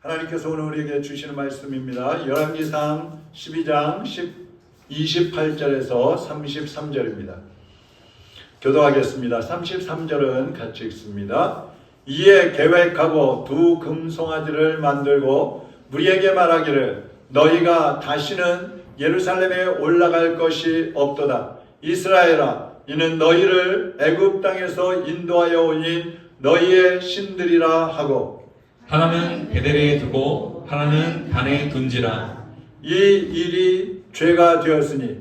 하나님께서 오늘 우리에게 주시는 말씀입니다. 열왕기상 12장 28절에서 33절입니다. 교도하겠습니다. 33절은 같이 읽습니다. 이에 계획하고 두 금송아지를 만들고 무리에게 말하기를 너희가 다시는 예루살렘에 올라갈 것이 없도다. 이스라엘아, 이는 너희를 애굽 땅에서 인도하여 오인 너희의 신들이라 하고 하나는 베델에 두고 하나는 단에 둔지라. 이 일이 죄가 되었으니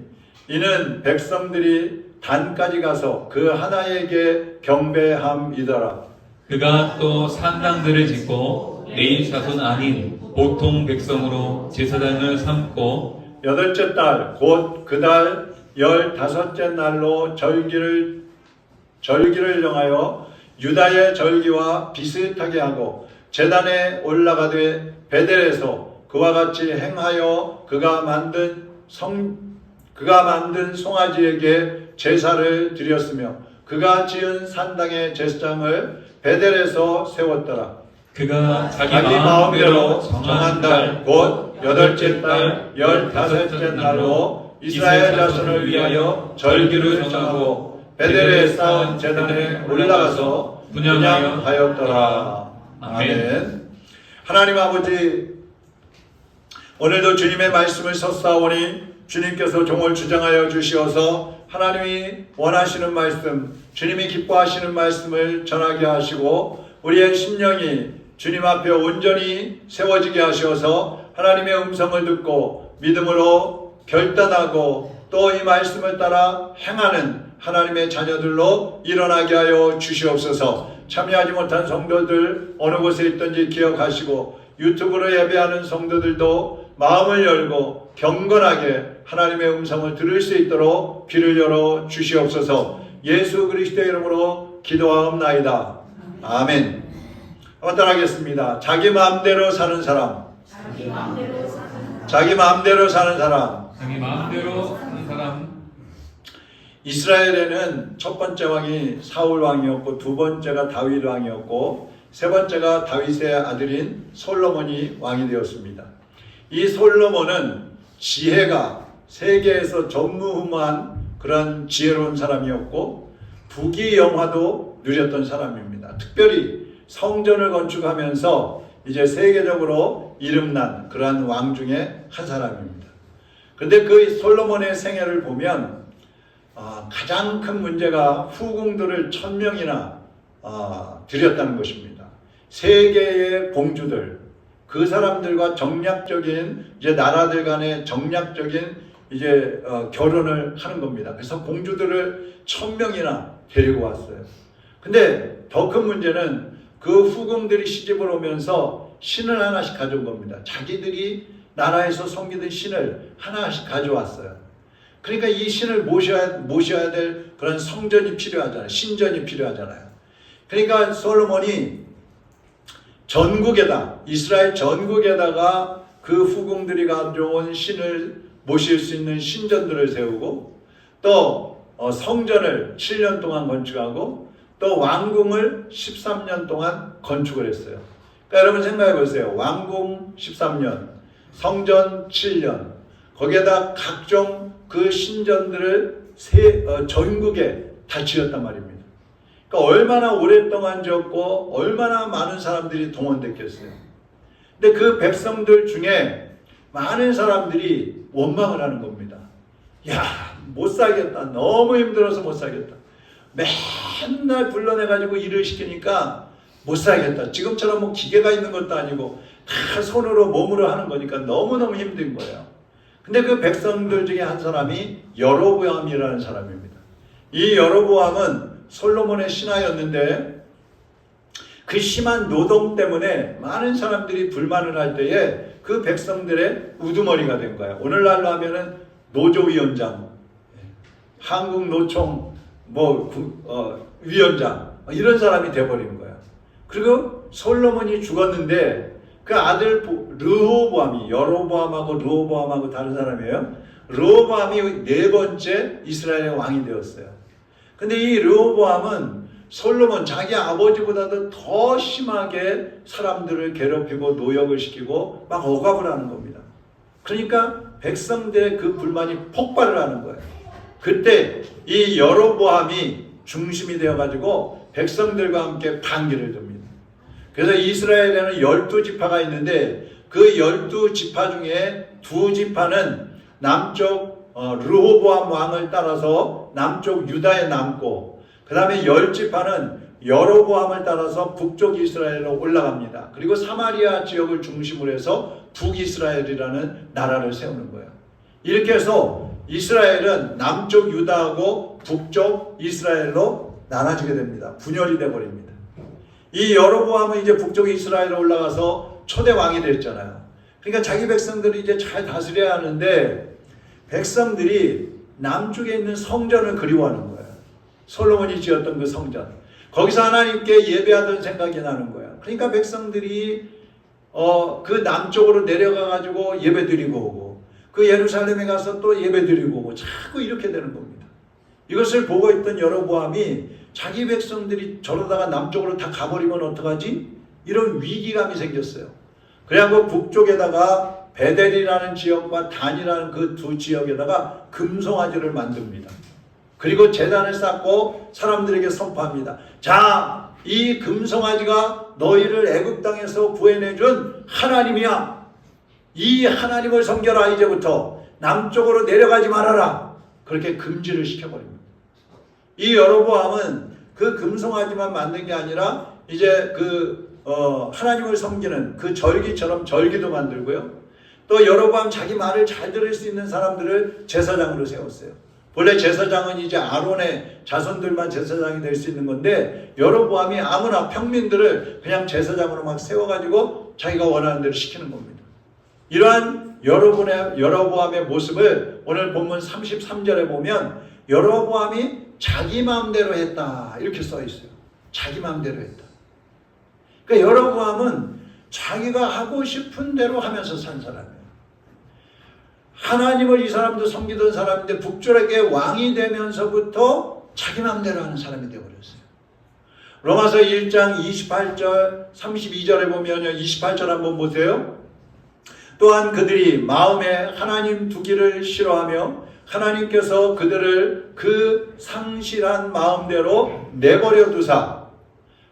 이는 백성들이 단까지 가서 그 하나에게 경배함이더라. 그가 또 산당들을 짓고 레위 자손 아닌 보통 백성으로 제사장을 삼고 여덟째 달 곧 그 달 15째 날로 절기를 정하여 유다의 절기와 비슷하게 하고 제단에 올라가되 베델에서 그와 같이 행하여 그가 만든 송아지에게 제사를 드렸으며 그가 지은 산당의 제사장을 베델에서 세웠더라. 그가 자기 마음대로 마음대로 정한 달 곧 8째 달 15째 날로 이스라엘 자손을 위하여 절기를 정하고 베델에 쌓은 제단에 올라가서 분향하였더라. 아멘. 하나님 아버지, 오늘도 주님의 말씀을 섰사오니 주님께서 종을 주장하여 주시어서 하나님이 원하시는 말씀, 주님이 기뻐하시는 말씀을 전하게 하시고 우리의 심령이 주님 앞에 온전히 세워지게 하셔서 하나님의 음성을 듣고 믿음으로 결단하고 또 이 말씀을 따라 행하는 하나님의 자녀들로 일어나게 하여 주시옵소서. 참여하지 못한 성도들 어느 곳에 있든지 기억하시고 유튜브로 예배하는 성도들도 마음을 열고 경건하게 하나님의 음성을 들을 수 있도록 귀를 열어 주시옵소서. 예수 그리스도의 이름으로 기도하옵나이다. 아멘. 한번 따라하겠습니다. 자기 마음대로 사는 사람. 자기 마음대로 사는 사람. 자기 마음대로 사는 사람. 이스라엘에는 첫 번째 왕이 사울 왕이었고 두 번째가 다윗 왕이었고 세 번째가 다윗의 아들인 솔로몬이 왕이 되었습니다. 이 솔로몬은 지혜가 세계에서 전무후무한 그런 지혜로운 사람이었고 부귀영화도 누렸던 사람입니다. 특별히 성전을 건축하면서 이제 세계적으로 이름난 그러한 왕 중에 한 사람입니다. 그런데 그 솔로몬의 생애를 보면 가장 큰 문제가 후궁들을 1000명이나 들였다는 것입니다. 세계의 공주들, 그 사람들과 정략적인 이제 나라들 간의 정략적인 이제 결혼을 하는 겁니다. 그래서 공주들을 1000명이나 데리고 왔어요. 근데 더 큰 문제는 그 후궁들이 시집을 오면서 신을 하나씩 가져온 겁니다. 자기들이 나라에서 섬기던 신을 하나씩 가져왔어요. 그러니까 이 신을 모셔야 될 그런 성전이 필요하잖아요. 신전이 필요하잖아요. 그러니까 솔로몬이 전국에다, 이스라엘 전국에다가 그 후궁들이 가져온 신을 모실 수 있는 신전들을 세우고 또 성전을 7년 동안 건축하고 또 왕궁을 13년 동안 건축을 했어요. 그러니까 여러분 생각해 보세요. 왕궁 13년, 성전 7년, 거기에다 각종 그 신전들을 전국에 다 지었단 말입니다. 그러니까 얼마나 오랫동안 지었고 얼마나 많은 사람들이 동원됐겠어요. 근데 그 백성들 중에 많은 사람들이 원망을 하는 겁니다. 야, 못 살겠다. 너무 힘들어서 못 살겠다. 맨날 불러내가지고 일을 시키니까 못 살겠다. 지금처럼 뭐 기계가 있는 것도 아니고 다 손으로 몸으로 하는 거니까 너무너무 힘든 거예요. 근데 그 백성들 중에 한 사람이 여로보암이라는 사람입니다. 이 여로보암은 솔로몬의 신하였는데 그 심한 노동 때문에 많은 사람들이 불만을 할 때에 그 백성들의 우두머리가 된 거예요. 오늘날로 하면은 노조위원장, 한국노총 위원장 이런 사람이 돼버린 거예요. 그리고 솔로몬이 죽었는데 그 아들 르호보암이, 여로보암하고 르호보암하고 다른 사람이에요. 르호보암이 4번째 이스라엘의 왕이 되었어요. 근데 이 르호보암은 솔로몬 자기 아버지보다도 더 심하게 사람들을 괴롭히고 노역을 시키고 막 억압을 하는 겁니다. 그러니까 백성들의 그 불만이 폭발을 하는 거예요. 그때 이 여로보암이 중심이 되어가지고 백성들과 함께 반기를 듭니다. 그래서 이스라엘에는 12지파가 있는데 그 12지파 중에 2지파는 남쪽 르호보암 왕을 따라서 남쪽 유다에 남고, 그 다음에 10지파는 여로보암을 따라서 북쪽 이스라엘로 올라갑니다. 그리고 사마리아 지역을 중심으로 해서 북이스라엘이라는 나라를 세우는 거예요. 이렇게 해서 이스라엘은 남쪽 유다하고 북쪽 이스라엘로 나눠지게 됩니다. 분열이 되어버립니다. 이 여로보암은 이제 북쪽 이스라엘로 올라가서 초대 왕이 됐잖아요. 그러니까 자기 백성들을 이제 잘 다스려야 하는데 백성들이 남쪽에 있는 성전을 그리워하는 거예요. 솔로몬이 지었던 그 성전. 거기서 하나님께 예배하던 생각이 나는 거예요. 그러니까 백성들이 그 남쪽으로 내려가 가지고 예배드리고 오고, 그 예루살렘에 가서 또 예배드리고 오고, 자꾸 이렇게 되는 겁니다. 이것을 보고 있던 여로보암이 자기 백성들이 저러다가 남쪽으로 다 가버리면 어떡하지? 이런 위기감이 생겼어요. 그래갖고 북쪽에다가 베델이라는 지역과 단이라는 그 2 지역에다가 금송아지를 만듭니다. 그리고 제단을 쌓고 사람들에게 선포합니다. 자, 이 금송아지가 너희를 애굽 땅에서 구해내준 하나님이야. 이 하나님을 섬겨라. 이제부터 남쪽으로 내려가지 말아라. 그렇게 금지를 시켜버립니다. 이 여로보암은 그 금송아지만 만든 게 아니라 이제 하나님을 섬기는 그 절기처럼 절기도 만들고요. 또 여로보암 자기 말을 잘 들을 수 있는 사람들을 제사장으로 세웠어요. 원래 제사장은 이제 아론의 자손들만 제사장이 될 수 있는 건데, 여로보암이 아무나 평민들을 그냥 제사장으로 막 세워가지고 자기가 원하는 대로 시키는 겁니다. 이러한 여로보암의 모습을 오늘 본문 33절에 보면 여로보암이 자기 마음대로 했다 이렇게 써 있어요. 자기 마음대로 했다. 그러니까 여로보암은 자기가 하고 싶은 대로 하면서 산 사람이에요. 하나님을 이 사람도 섬기던 사람인데 북쪽에 왕이 되면서부터 자기 마음대로 하는 사람이 되어버렸어요. 로마서 1장 28절 32절에 보면요, 28절 한번 보세요. 또한 그들이 마음에 하나님 두기를 싫어하며 하나님께서 그들을 그 상실한 마음대로 내버려 두사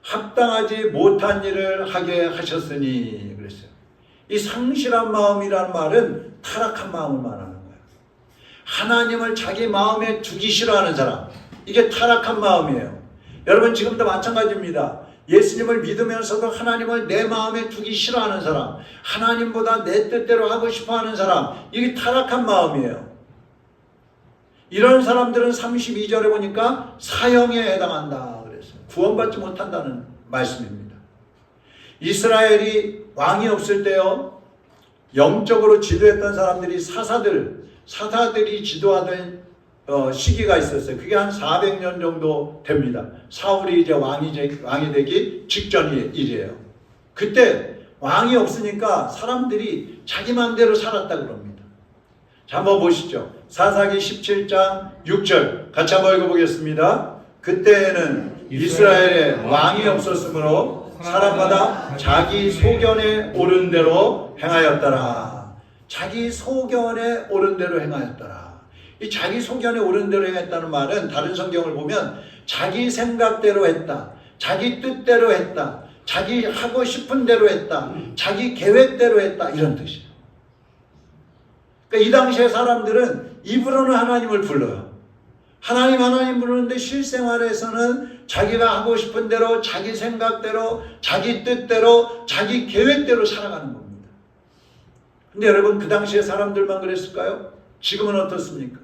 합당하지 못한 일을 하게 하셨으니 그랬어요. 이 상실한 마음이라는 말은 타락한 마음을 말하는 거예요. 하나님을 자기 마음에 두기 싫어하는 사람, 이게 타락한 마음이에요. 여러분 지금도 마찬가지입니다. 예수님을 믿으면서도 하나님을 내 마음에 두기 싫어하는 사람, 하나님보다 내 뜻대로 하고 싶어하는 사람, 이게 타락한 마음이에요. 이런 사람들은 32절에 보니까 사형에 해당한다 그랬어요. 구원받지 못한다는 말씀입니다. 이스라엘이 왕이 없을 때요, 영적으로 지도했던 사람들이 사사들이 지도하던 시기가 있었어요. 그게 한 400년 정도 됩니다. 사울이 이제 왕이 되기 직전 일이에요. 그때 왕이 없으니까 사람들이 자기 마음대로 살았다 그럽니다. 자, 한번 보시죠. 사사기 17장 6절 같이 한번 읽어보겠습니다. 그때에는 이스라엘에 왕이 없었으므로 사람마다 자기 소견에 오른 대로 행하였더라. 자기 소견에 오른 대로 행하였더라. 이 자기 소견에 오른 대로 행했다는 말은 다른 성경을 보면 자기 생각대로 했다, 자기 뜻대로 했다, 자기 하고 싶은 대로 했다, 자기 계획대로 했다, 이런 뜻이에요. 그러니까 이 당시의 사람들은 입으로는 하나님을 불러요. 하나님 부르는데 실생활에서는 자기가 하고 싶은 대로, 자기 생각대로, 자기 뜻대로, 자기 계획대로 살아가는 겁니다. 근데 여러분, 그 당시의 사람들만 그랬을까요? 지금은 어떻습니까?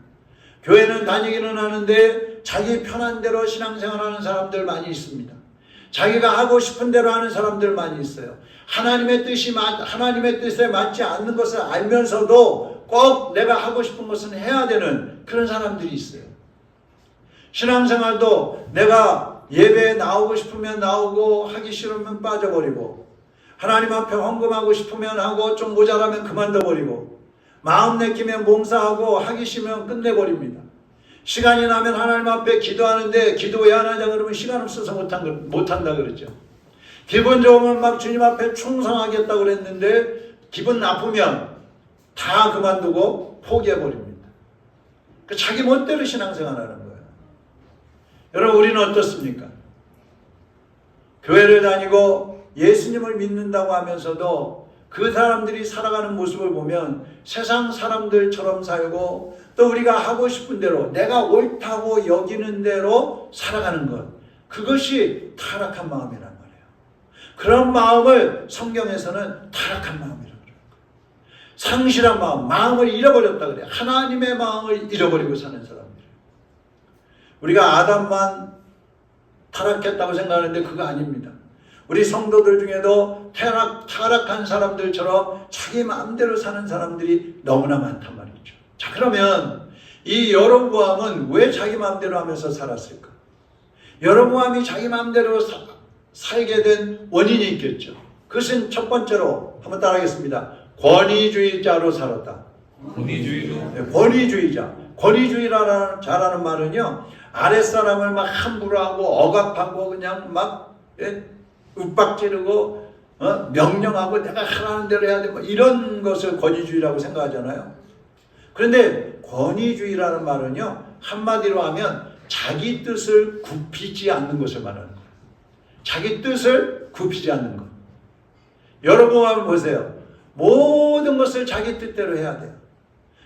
교회는 다니기는 하는데 자기 편한 대로 신앙생활하는 사람들 많이 있습니다. 자기가 하고 싶은 대로 하는 사람들 많이 있어요. 하나님의 뜻에 맞지 않는 것을 알면서도 꼭 내가 하고 싶은 것은 해야 되는 그런 사람들이 있어요. 신앙생활도 내가 예배에 나오고 싶으면 나오고 하기 싫으면 빠져버리고, 하나님 앞에 헌금하고 싶으면 하고 좀 모자라면 그만둬버리고, 마음 내키면 봉사하고 하기 싫으면 끝내버립니다. 시간이 나면 하나님 앞에 기도하는데 기도 왜 안 하냐 그러면 시간 없어서 못한다 그랬죠. 기분 좋으면 막 주님 앞에 충성하겠다고 그랬는데 기분 나쁘면 다 그만두고 포기해버립니다. 자기 멋대로 신앙생활하는 거예요. 여러분 우리는 어떻습니까? 교회를 다니고 예수님을 믿는다고 하면서도 그 사람들이 살아가는 모습을 보면 세상 사람들처럼 살고 또 우리가 하고 싶은 대로 내가 옳다고 여기는 대로 살아가는 것, 그것이 타락한 마음이란 말이에요. 그런 마음을 성경에서는 타락한 마음이라고 그래요. 상실한 마음, 마음을 잃어버렸다 그래요. 하나님의 마음을 잃어버리고 사는 사람들. 우리가 아담만 타락했다고 생각하는데 그거 아닙니다. 우리 성도들 중에도 타락한 사람들처럼 자기 마음대로 사는 사람들이 너무나 많단 말이죠. 자, 그러면 이 여로보암은 왜 자기 마음대로 하면서 살았을까? 여로보암이 자기 마음대로 살게 된 원인이 있겠죠. 그것은 첫 번째로 한번 따라하겠습니다. 권위주의자로 살았다. 권위주의로. 권위주의자. 권위주의자라는 말은요, 아랫사람을 막 함부로 하고 억압하고 그냥 막 윽박지르고 명령하고 내가 하라는 대로 해야 돼, 뭐 이런 것을 권위주의라고 생각하잖아요. 그런데 권위주의라는 말은요, 한마디로 하면 자기 뜻을 굽히지 않는 것을 말하는 거예요. 자기 뜻을 굽히지 않는 것. 여러분 한번 보세요. 모든 것을 자기 뜻대로 해야 돼요.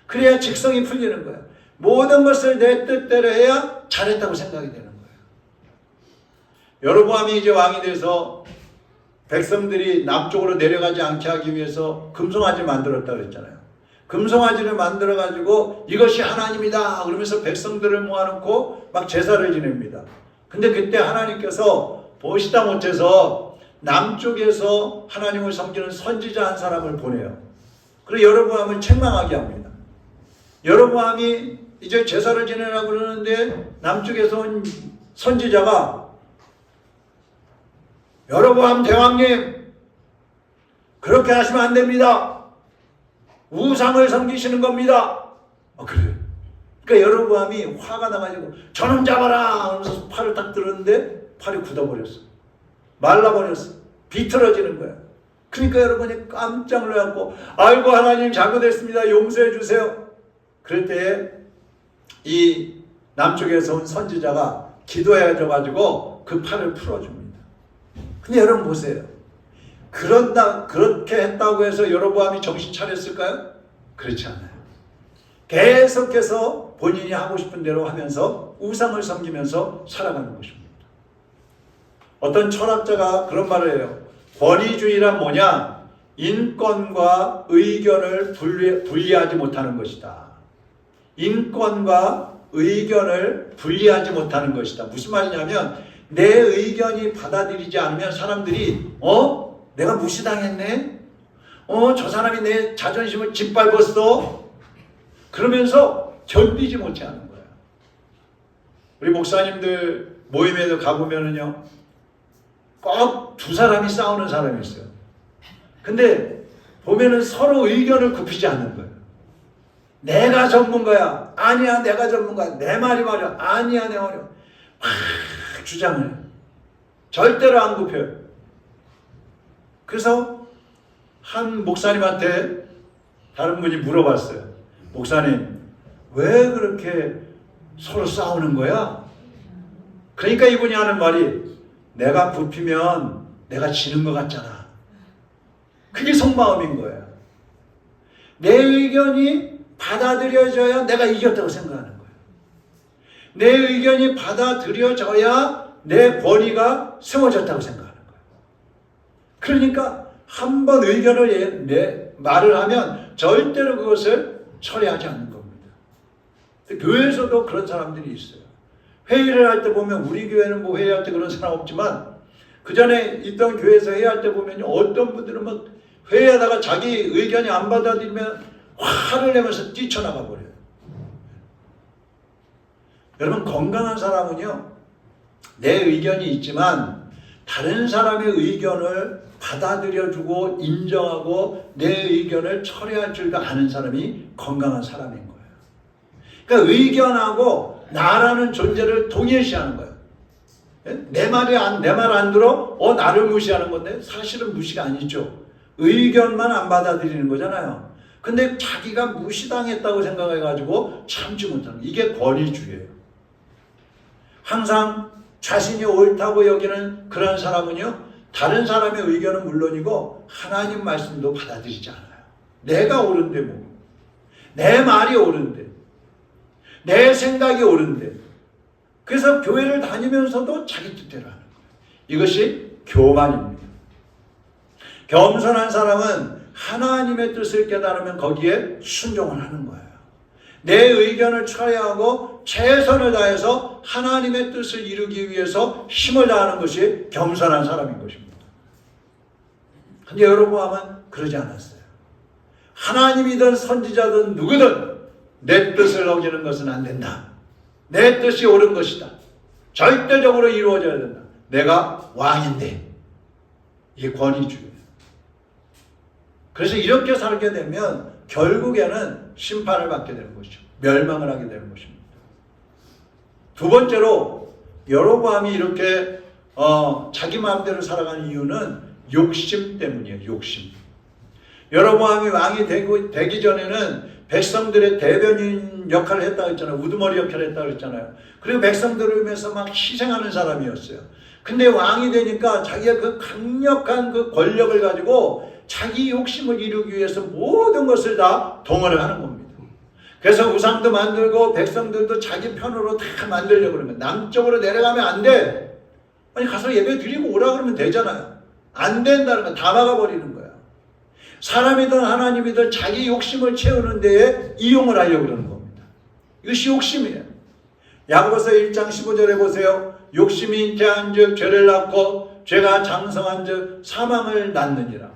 그래야 직성이 풀리는 거예요. 모든 것을 내 뜻대로 해야 잘했다고 생각이 되는 거예요. 여로보암이 이제 왕이 돼서 백성들이 남쪽으로 내려가지 않게 하기 위해서 금송아지를 만들었다 그랬잖아요. 금송아지를 만들어 가지고 이것이 하나님이다 그러면서 백성들을 모아놓고 막 제사를 지냅니다. 근데 그때 하나님께서 보시다 못해서 남쪽에서 하나님을 섬기는 선지자 한 사람을 보내요. 그리고 여로보암을 책망하게 합니다. 여로보암이 이제 제사를 지내라고 그러는데 남쪽에서 온 선지자가 여로보암 대왕님, 그렇게 하시면 안 됩니다. 우상을 섬기시는 겁니다. 그래요. 그러니까 여로보암이 화가 나가지고 저놈 잡아라 하면서 팔을 딱 들었는데 팔이 굳어버렸어. 말라버렸어. 비틀어지는 거야. 그러니까 여러분이 깜짝 놀라고 아이고 하나님 잘못했습니다. 용서해 주세요. 그럴 때에 이 남쪽에서 온 선지자가 기도해줘가지고 그 팔을 풀어줍니다. 근데 여러분 보세요. 그렇게 했다고 해서 여로보암이 정신 차렸을까요? 그렇지 않아요. 계속해서 본인이 하고 싶은 대로 하면서 우상을 섬기면서 살아가는 것입니다. 어떤 철학자가 그런 말을 해요. 권위주의란 뭐냐? 인권과 의견을 분리하지 못하는 것이다. 인권과 의견을 분리하지 못하는 것이다. 무슨 말이냐면 내 의견이 받아들이지 않으면 사람들이 내가 무시당했네? 저 사람이 내 자존심을 짓밟았어? 그러면서 견디지 못하는 거야. 우리 목사님들 모임에도 가보면은요, 꼭 두 사람이 싸우는 사람이 있어요. 근데 보면은 서로 의견을 굽히지 않는 거예요. 내가 전문가야. 아니야, 내가 전문가야. 내 말이 말이야. 아니야, 내 말이야. 막 주장을 해요. 절대로 안 굽혀요. 그래서 한 목사님한테 다른 분이 물어봤어요. 목사님, 왜 그렇게 서로 싸우는 거야? 그러니까 이분이 하는 말이 내가 굽히면 내가 지는 것 같잖아. 그게 속마음인 거예요. 내 의견이 받아들여져야 내가 이겼다고 생각하는 거예요. 내 의견이 받아들여져야 내 권위가 세워졌다고 생각하는 거예요. 그러니까 한 번 의견을 말을 하면 절대로 그것을 처리하지 않는 겁니다. 교회에서도 그런 사람들이 있어요. 회의를 할 때 보면 우리 교회는 뭐 회의할 때 그런 사람 없지만 그 전에 있던 교회에서 회의할 때 보면 어떤 분들은 막 회의하다가 자기 의견이 안 받아들이면 화를 내면서 뛰쳐나가 버려요. 여러분 건강한 사람은요 내 의견이 있지만 다른 사람의 의견을 받아들여주고 인정하고 내 의견을 처리할 줄도 아는 사람이 건강한 사람인 거예요. 그러니까 의견하고 나라는 존재를 동일시하는 거예요. 내 말 안 들어? 나를 무시하는 건데 사실은 무시가 아니죠. 의견만 안 받아들이는 거잖아요. 근데 자기가 무시당했다고 생각해가지고 참지 못하는 거예요. 이게 권위주의예요. 항상 자신이 옳다고 여기는 그런 사람은요, 다른 사람의 의견은 물론이고 하나님 말씀도 받아들이지 않아요. 내가 옳은데 뭐, 내 말이 옳은데, 내 생각이 옳은데, 그래서 교회를 다니면서도 자기 뜻대로 하는 거예요. 이것이 교만입니다. 겸손한 사람은 하나님의 뜻을 깨달으면 거기에 순종을 하는 거예요. 내 의견을 철회하고 최선을 다해서 하나님의 뜻을 이루기 위해서 힘을 다하는 것이 겸손한 사람인 것입니다. 근데 여로보암은 그러지 않았어요. 하나님이든 선지자든 누구든 내 뜻을 어기는 것은 안 된다. 내 뜻이 옳은 것이다. 절대적으로 이루어져야 된다. 내가 왕인데. 이게 권위주의예요. 그래서 이렇게 살게 되면 결국에는 심판을 받게 되는 것이죠. 멸망을 하게 되는 것입니다. 두 번째로 여로보암이 이렇게 자기 마음대로 살아가는 이유는 욕심 때문이에요. 욕심. 여로보암이 왕이 되기 전에는 백성들의 대변인 역할을 했다고 했잖아요. 우두머리 역할을 했다고 했잖아요. 그리고 백성들을 위해서 막 희생하는 사람이었어요. 근데 왕이 되니까 자기가 그 강력한 그 권력을 가지고 자기 욕심을 이루기 위해서 모든 것을 다 동원을 하는 겁니다. 그래서 우상도 만들고 백성들도 자기 편으로 다 만들려고 그러면 남쪽으로 내려가면 안 돼. 아니 가서 예배 드리고 오라 그러면 되잖아요. 안 된다는 거 다 막아버리는 거야. 사람이든 하나님이든 자기 욕심을 채우는 데에 이용을 하려고 그러는 겁니다. 이것이 욕심이에요. 야고보서 1장 15절에 보세요. 욕심이 잉태한 즉 죄를 낳고 죄가 장성한 즉 사망을 낳느니라.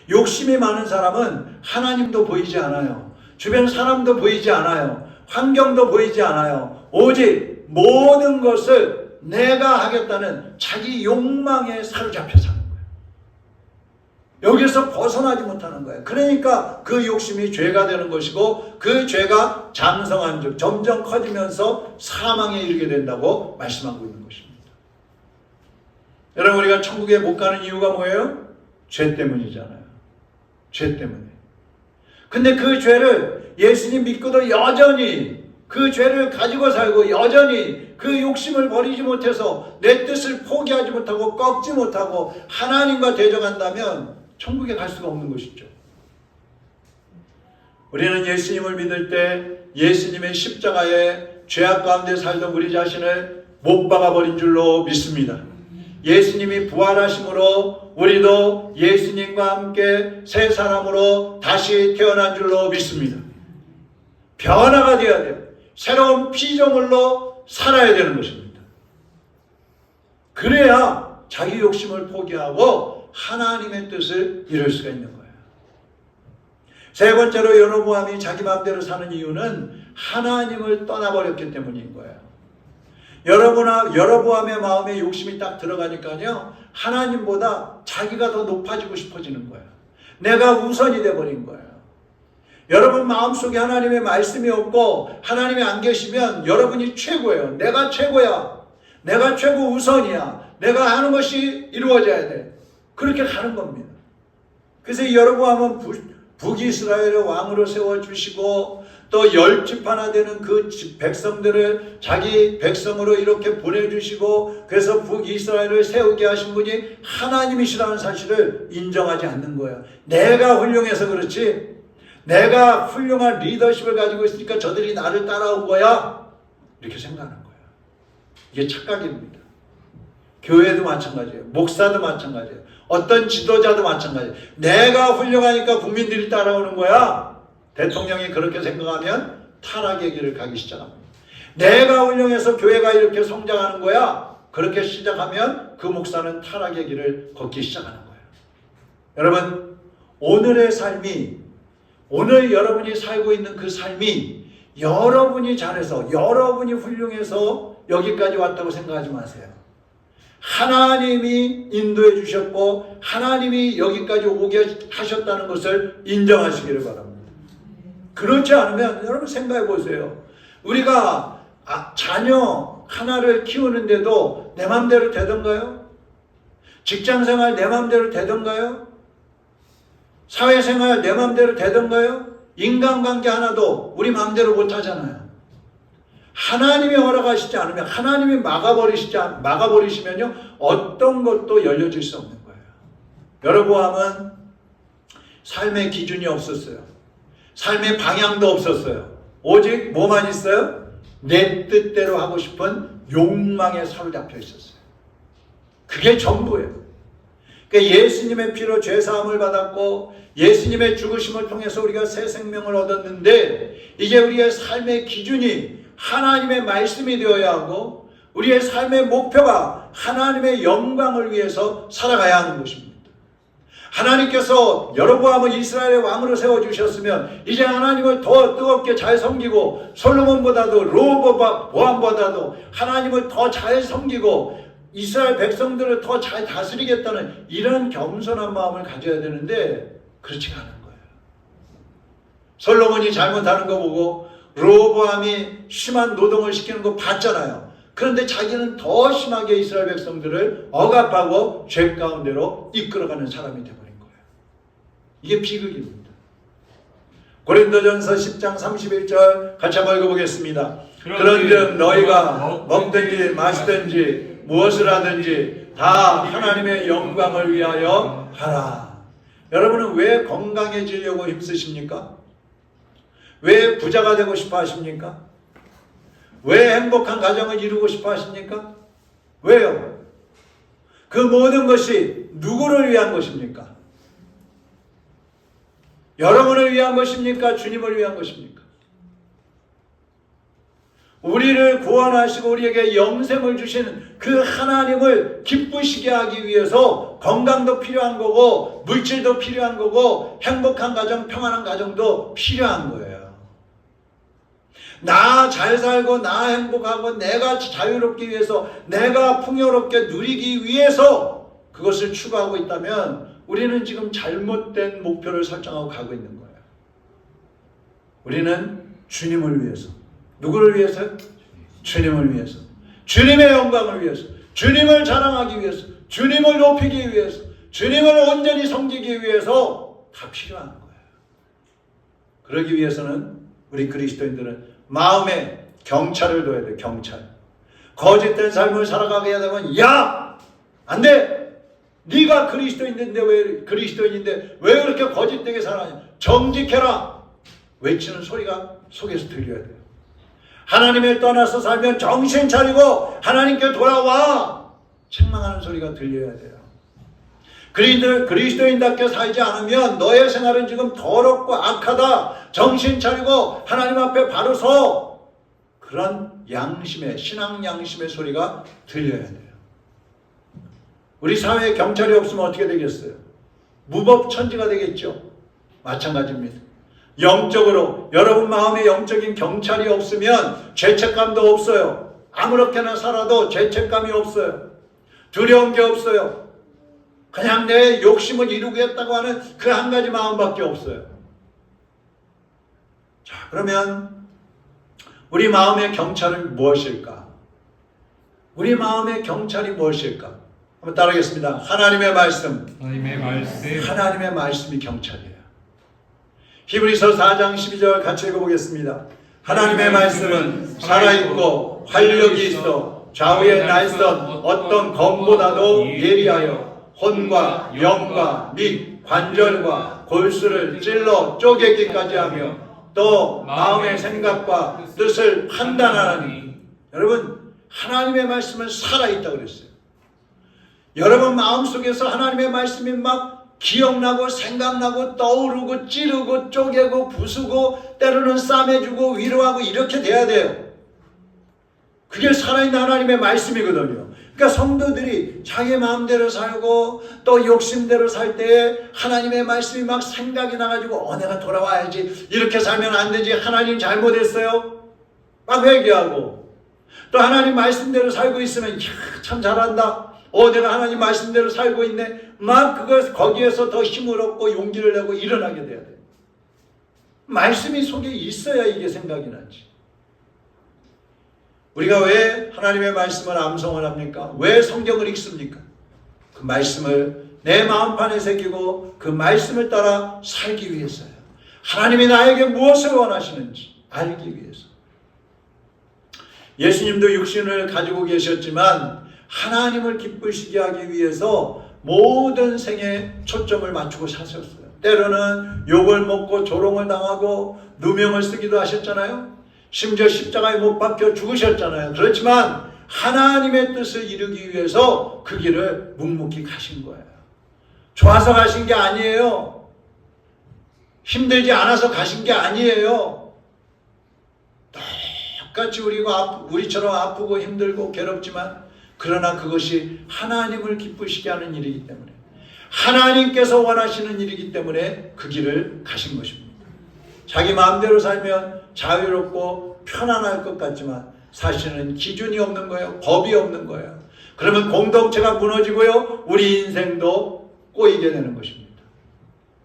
욕심이 많은 사람은 하나님도 보이지 않아요. 주변 사람도 보이지 않아요. 환경도 보이지 않아요. 오직 모든 것을 내가 하겠다는 자기 욕망에 사로잡혀 사는 거예요. 여기서 벗어나지 못하는 거예요. 그러니까 그 욕심이 죄가 되는 것이고 그 죄가 장성한 즉 점점 커지면서 사망에 이르게 된다고 말씀하고 있는 것입니다. 여러분 우리가 천국에 못 가는 이유가 뭐예요? 죄 때문이잖아요. 죄 때문에. 근데 그 죄를 예수님 믿고도 여전히 그 죄를 가지고 살고 여전히 그 욕심을 버리지 못해서 내 뜻을 포기하지 못하고 꺾지 못하고 하나님과 대적한다면 천국에 갈 수가 없는 것이죠. 우리는 예수님을 믿을 때 예수님의 십자가에 죄악 가운데 살던 우리 자신을 못 박아버린 줄로 믿습니다. 예수님이 부활하심으로 우리도 예수님과 함께 새 사람으로 다시 태어난 줄로 믿습니다. 변화가 되어야 돼요. 새로운 피조물로 살아야 되는 것입니다. 그래야 자기 욕심을 포기하고 하나님의 뜻을 이룰 수가 있는 거예요. 세 번째로 여로보암이 자기 마음대로 사는 이유는 하나님을 떠나버렸기 때문인 거예요. 여로보암의 마음에 욕심이 딱 들어가니까요, 하나님보다 자기가 더 높아지고 싶어지는 거예요. 내가 우선이 돼버린 거예요. 여러분 마음속에 하나님의 말씀이 없고 하나님이 안 계시면 여러분이 최고예요. 내가 최고야. 내가 최고 우선이야. 내가 하는 것이 이루어져야 돼. 그렇게 가는 겁니다. 그래서 여로보암은 북이스라엘의 왕으로 세워주시고 또 10지파 하나 되는 그 백성들을 자기 백성으로 이렇게 보내주시고 그래서 북이스라엘을 세우게 하신 분이 하나님이시라는 사실을 인정하지 않는 거예요. 내가 훌륭해서 그렇지, 내가 훌륭한 리더십을 가지고 있으니까 저들이 나를 따라온 거야, 이렇게 생각하는 거예요. 이게 착각입니다. 교회도 마찬가지예요. 목사도 마찬가지예요. 어떤 지도자도 마찬가지예요. 내가 훌륭하니까 국민들이 따라오는 거야. 대통령이 그렇게 생각하면 타락의 길을 가기 시작합니다. 내가 훌륭해서 교회가 이렇게 성장하는 거야. 그렇게 시작하면 그 목사는 타락의 길을 걷기 시작하는 거예요. 여러분, 오늘의 삶이, 오늘 여러분이 살고 있는 그 삶이 여러분이 잘해서, 여러분이 훌륭해서 여기까지 왔다고 생각하지 마세요. 하나님이 인도해 주셨고 하나님이 여기까지 오게 하셨다는 것을 인정하시기를 바랍니다. 그렇지 않으면 여러분 생각해 보세요. 우리가 자녀 하나를 키우는데도 내 마음대로 되던가요? 직장생활 내 마음대로 되던가요? 사회생활 내 마음대로 되던가요? 인간관계 하나도 우리 마음대로 못하잖아요. 하나님이 허락하시지 않으면, 하나님이 막아버리시면요, 어떤 것도 열려질 수 없는 거예요. 여로보암은 삶의 기준이 없었어요. 삶의 방향도 없었어요. 오직 뭐만 있어요? 내 뜻대로 하고 싶은 욕망에 사로잡혀 있었어요. 그게 전부예요. 그러니까 예수님의 피로 죄사함을 받았고 예수님의 죽으심을 통해서 우리가 새 생명을 얻었는데, 이제 우리의 삶의 기준이 하나님의 말씀이 되어야 하고 우리의 삶의 목표가 하나님의 영광을 위해서 살아가야 하는 것입니다. 하나님께서 여로보암을 이스라엘의 왕으로 세워주셨으면 이제 하나님을 더 뜨겁게 잘 섬기고 솔로몬보다도 르호보암보다도 하나님을 더 잘 섬기고 이스라엘 백성들을 더 잘 다스리겠다는 이런 겸손한 마음을 가져야 되는데 그렇지가 않은 거예요. 솔로몬이 잘못하는 거 보고 르호보암이 심한 노동을 시키는 거 봤잖아요. 그런데 자기는 더 심하게 이스라엘 백성들을 억압하고 죄 가운데로 이끌어가는 사람이 되어버린 거예요. 이게 비극입니다. 고린도전서 10장 31절 같이 한번 읽어보겠습니다. 그런즉 너희가 먹든지 마시든지 무엇을 하든지 다 하나님의 영광을 위하여 하라. 여러분은 왜 건강해지려고 힘쓰십니까? 왜 부자가 되고 싶어 하십니까? 왜 행복한 가정을 이루고 싶어 하십니까? 왜요? 그 모든 것이 누구를 위한 것입니까? 여러분을 위한 것입니까? 주님을 위한 것입니까? 우리를 구원하시고 우리에게 영생을 주신 그 하나님을 기쁘시게 하기 위해서 건강도 필요한 거고 물질도 필요한 거고 행복한 가정, 평안한 가정도 필요한 거예요. 나 잘 살고 나 행복하고 내가 자유롭기 위해서 내가 풍요롭게 누리기 위해서 그것을 추구하고 있다면 우리는 지금 잘못된 목표를 설정하고 가고 있는 거예요. 우리는 주님을 위해서, 누구를 위해서요? 주님을 위해서, 주님의 영광을 위해서, 주님을 자랑하기 위해서, 주님을 높이기 위해서, 주님을 온전히 섬기기 위해서 다 필요한 거예요. 그러기 위해서는 우리 그리스도인들은 마음에 경찰을 둬야 돼요. 경찰. 거짓된 삶을 살아가게 되면 야! 안 돼! 네가 그리스도인인데 왜 그렇게 거짓되게 살아가냐? 정직해라! 외치는 소리가 속에서 들려야 돼요. 하나님을 떠나서 살면 정신 차리고 하나님께 돌아와! 책망하는 소리가 들려야 돼요. 그리스도인답게 살지 않으면 너의 생활은 지금 더럽고 악하다. 정신 차리고 하나님 앞에 바로 서. 그런 양심의, 신앙 양심의 소리가 들려야 돼요. 우리 사회에 경찰이 없으면 어떻게 되겠어요? 무법천지가 되겠죠. 마찬가지입니다. 영적으로 여러분 마음에 영적인 경찰이 없으면 죄책감도 없어요. 아무렇게나 살아도 죄책감이 없어요. 두려운 게 없어요. 그냥 내 욕심을 이루겠다고 하는 그 한 가지 마음밖에 없어요. 자, 그러면 우리 마음의 경찰은 무엇일까? 우리 마음의 경찰이 무엇일까? 한번 따라하겠습니다. 하나님의 말씀. 하나님의 말씀이 경찰이에요. 히브리서 4장 12절 같이 읽어보겠습니다. 하나님의 말씀은 살아있고 활력이 있어 좌우에 날선 어떤 검보다도 예리하여 혼과 영과 및 관절과 골수를 찔러 쪼개기까지 하며 또 마음의 생각과 뜻을 판단하니. 여러분, 하나님의 말씀은 살아있다고 그랬어요. 여러분 마음속에서 하나님의 말씀이 막 기억나고 생각나고 떠오르고 찌르고 쪼개고 부수고 때로는 싸매주고 위로하고 이렇게 돼야 돼요. 그게 살아있는 하나님의 말씀이거든요. 그러니까 성도들이 자기 마음대로 살고 또 욕심대로 살 때에 하나님의 말씀이 막 생각이 나가지고 내가 돌아와야지, 이렇게 살면 안 되지, 하나님 잘못했어요 막 회개하고, 또 하나님 말씀대로 살고 있으면 참 잘한다, 내가 하나님 말씀대로 살고 있네, 막 거기에서 더 힘을 얻고 용기를 내고 일어나게 돼야 돼요. 말씀이 속에 있어야 이게 생각이 나지. 우리가 왜 하나님의 말씀을 암송을 합니까? 왜 성경을 읽습니까? 그 말씀을 내 마음판에 새기고 그 말씀을 따라 살기 위해서요. 하나님이 나에게 무엇을 원하시는지 알기 위해서. 예수님도 육신을 가지고 계셨지만 하나님을 기쁘시게 하기 위해서 모든 생에 초점을 맞추고 사셨어요. 때로는 욕을 먹고 조롱을 당하고 누명을 쓰기도 하셨잖아요. 심지어 십자가에 못 박혀 죽으셨잖아요. 그렇지만 하나님의 뜻을 이루기 위해서 그 길을 묵묵히 가신 거예요. 좋아서 가신 게 아니에요. 힘들지 않아서 가신 게 아니에요. 똑같이 우리처럼 아프고 힘들고 괴롭지만 그러나 그것이 하나님을 기쁘시게 하는 일이기 때문에 하나님께서 원하시는 일이기 때문에 그 길을 가신 것입니다. 자기 마음대로 살면 자유롭고 편안할 것 같지만 사실은 기준이 없는 거예요. 법이 없는 거예요. 그러면 공동체가 무너지고요. 우리 인생도 꼬이게 되는 것입니다.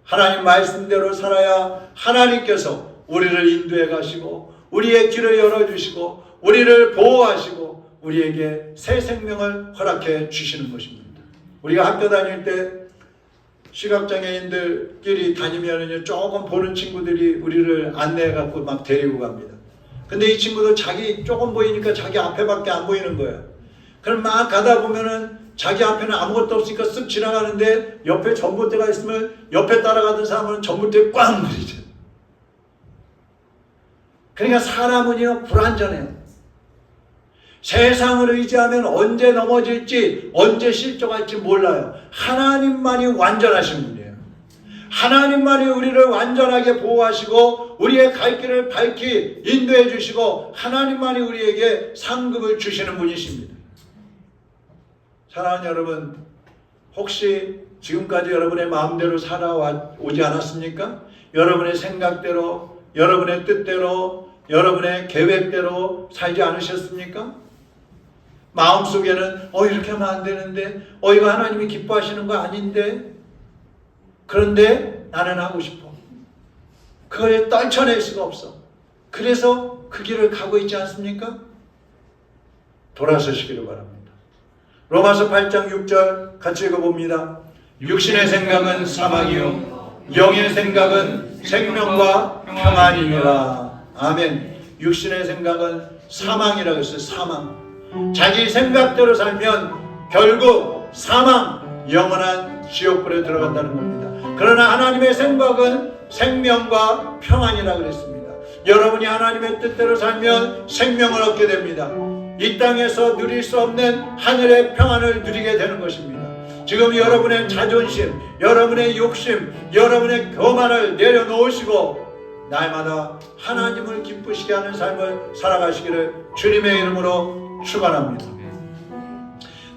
하나님 말씀대로 살아야 하나님께서 우리를 인도해 가시고 우리의 길을 열어주시고 우리를 보호하시고 우리에게 새 생명을 허락해 주시는 것입니다. 우리가 학교 다닐 때 시각장애인들끼리 다니면 조금 보는 친구들이 우리를 안내해 갖고 막 데리고 갑니다. 근데 이 친구도 자기 조금 보이니까 자기 앞에밖에 안 보이는 거예요. 그럼 막 가다 보면은 자기 앞에는 아무것도 없으니까 쓱 지나가는데 옆에 전봇대가 있으면 옆에 따라가던 사람은 전봇대에 꽝 누리죠. 그러니까 사람은요 불안전해요. 세상을 의지하면 언제 넘어질지 언제 실족할지 몰라요. 하나님만이 완전하신 분이에요. 하나님만이 우리를 완전하게 보호하시고 우리의 갈 길을 밝히 인도해 주시고 하나님만이 우리에게 상급을 주시는 분이십니다. 사랑하는 여러분, 혹시 지금까지 여러분의 마음대로 살아오지 않았습니까? 여러분의 생각대로, 여러분의 뜻대로, 여러분의 계획대로 살지 않으셨습니까? 마음속에는 이렇게 하면 안 되는데 이거 하나님이 기뻐하시는 거 아닌데 그런데 나는 하고 싶어. 그걸 떨쳐낼 수가 없어. 그래서 그 길을 가고 있지 않습니까? 돌아서시기를 바랍니다. 로마서 8장 6절 같이 읽어봅니다. 육신의 생각은 사망이요 영의 생각은 생명과 평안이니라. 아멘. 육신의 생각은 사망이라고 했어요. 사망. 자기 생각대로 살면 결국 사망, 영원한 지옥불에 들어간다는 겁니다. 그러나 하나님의 생각은 생명과 평안이라고 그랬습니다. 여러분이 하나님의 뜻대로 살면 생명을 얻게 됩니다. 이 땅에서 누릴 수 없는 하늘의 평안을 누리게 되는 것입니다. 지금 여러분의 자존심, 여러분의 욕심, 여러분의 교만을 내려놓으시고 날마다 하나님을 기쁘시게 하는 삶을 살아가시기를 주님의 이름으로 축원합니다.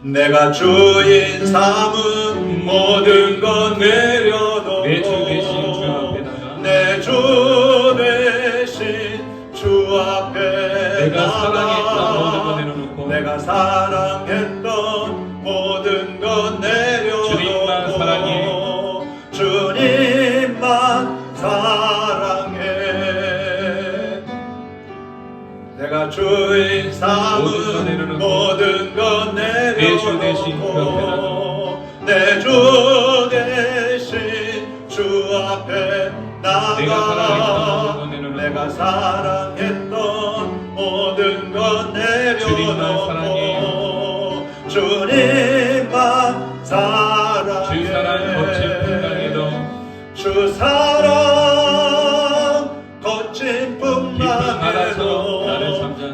내가 주인 삼은 모든 것 내려놓고 내 주 대신 주 앞에다가 내 주 대신 주 앞에 내가 사랑했던 모든 것 내려놓고 내가 사랑했던 모든 것 내려놓고 주님만 사랑해 주님만 사랑해 내가 주인 삼은 모든 것 내려놓고 내 주 대신 주 앞에 나가 내가 사랑했던 모든 것 내려놓고 주님만 사랑해 주 사랑 거친 풍랑에도 주 사랑 거친 풍랑에도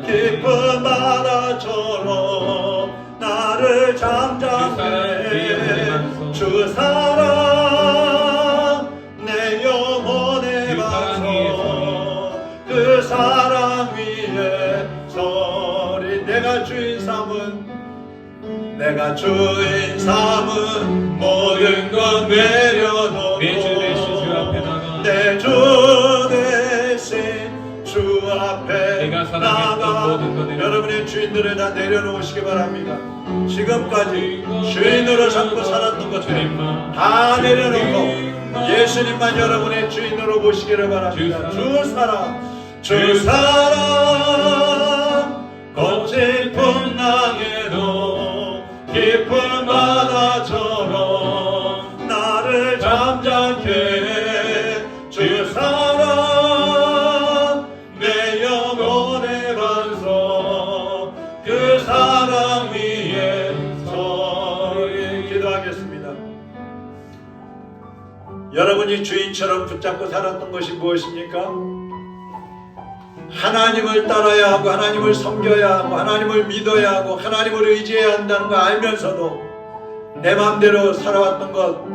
깊은 바다처럼 나를 잠잠해 주 사랑 내 영혼의 방송 그 사랑 위에 서리 내가 주인 삼은 모든 것 내려놓고 내 주 대신 주 앞에다가 내 주 대신 주 앞에 내가 사랑했던 모든 것 내려놓고 여러분의 주인들을 다 내려놓으시기 바랍니다. 지금까지 주인으로 삼고 살았던 것들 다 내려놓고 예수님만 여러분의 주인으로 모시기를 바랍니다. 주 사랑 거친 풍랑에도 깊은 바다처럼 나를 잠잠케 해 주 사랑 내 영혼의 반석 그 사랑 위에 서 기도하겠습니다. 여러분이 주인처럼 붙잡고 살았던 것이 무엇입니까? 하나님을 따라야 하고 하나님을 섬겨야 하고 하나님을 믿어야 하고 하나님을 의지해야 한다는 거 알면서도 내 마음대로 살아왔던 것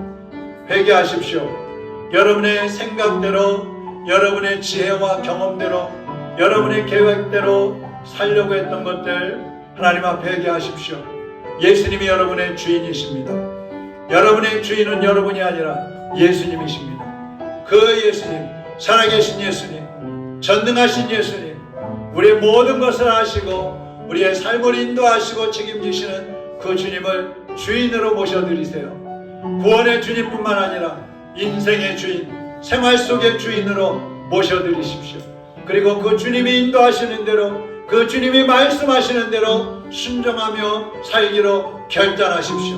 회개하십시오. 여러분의 생각대로 여러분의 지혜와 경험대로 여러분의 계획대로 살려고 했던 것들 하나님 앞에 회개하십시오. 예수님이 여러분의 주인이십니다. 여러분의 주인은 여러분이 아니라 예수님이십니다. 그 예수님, 살아계신 예수님, 전능하신 예수님, 우리의 모든 것을 아시고 우리의 삶을 인도하시고 책임지시는 그 주님을 주인으로 모셔드리세요. 구원의 주님뿐만 아니라 인생의 주인, 생활 속의 주인으로 모셔드리십시오. 그리고 그 주님이 인도하시는 대로 그 주님이 말씀하시는 대로 순종하며 살기로 결단하십시오.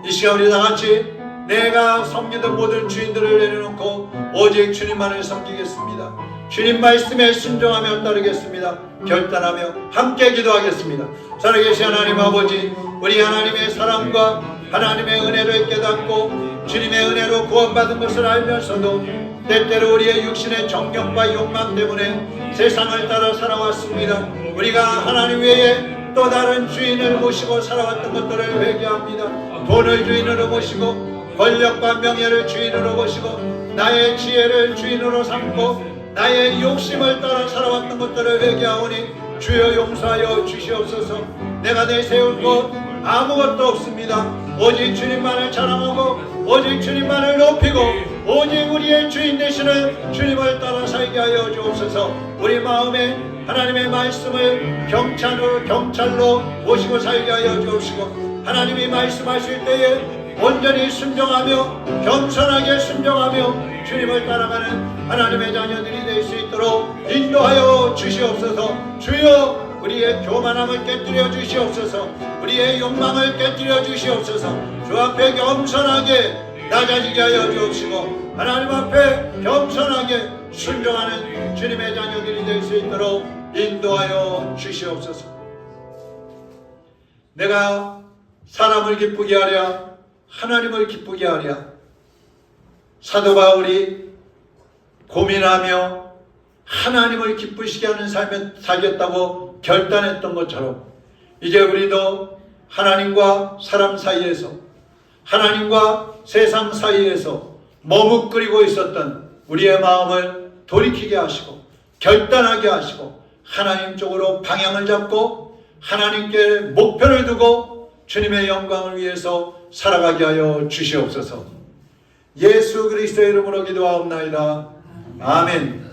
이 시간 우리 다같이 내가 섬기던 모든 주인들을 내려놓고 오직 주님만을 섬기겠습니다. 주님 말씀에 순종하며 따르겠습니다. 결단하며 함께 기도하겠습니다. 살아계신 하나님 아버지, 우리 하나님의 사랑과 하나님의 은혜를 깨닫고 주님의 은혜로 구원받은 것을 알면서도 때때로 우리의 육신의 정욕과 욕망 때문에 세상을 따라 살아왔습니다. 우리가 하나님 외에 또 다른 주인을 모시고 살아왔던 것들을 회개합니다. 돈을 주인으로 모시고 권력과 명예를 주인으로 모시고 나의 지혜를 주인으로 삼고 나의 욕심을 따라 살아왔던 것들을 회개하오니 주여 용서하여 주시옵소서. 내가 내세울 것 아무것도 없습니다. 오직 주님만을 자랑하고 오직 주님만을 높이고 오직 우리의 주인 되시는 주님을 따라 살게 하여 주옵소서. 우리 마음에 하나님의 말씀을 경찰로 모시고 살게 하여 주옵시고 하나님이 말씀하실 때에 온전히 순종하며 겸손하게 순종하며 주님을 따라가는 하나님의 자녀들이 될 수 있도록 인도하여 주시옵소서. 주여 우리의 교만함을 깨뜨려 주시옵소서. 우리의 욕망을 깨뜨려 주시옵소서. 주 앞에 겸손하게 낮아지게 하여 주옵시고 하나님 앞에 겸손하게 순종하는 주님의 자녀들이 될 수 있도록 인도하여 주시옵소서. 내가 사람을 기쁘게 하랴 하나님을 기쁘게 하랴. 사도 바울이 고민하며 하나님을 기쁘시게 하는 삶에 살겠다고 결단했던 것처럼 이제 우리도 하나님과 사람 사이에서 하나님과 세상 사이에서 머뭇거리고 있었던 우리의 마음을 돌이키게 하시고 결단하게 하시고 하나님 쪽으로 방향을 잡고 하나님께 목표를 두고 주님의 영광을 위해서 살아가게 하여 주시옵소서. 예수 그리스도의 이름으로 기도하옵나이다. 아멘.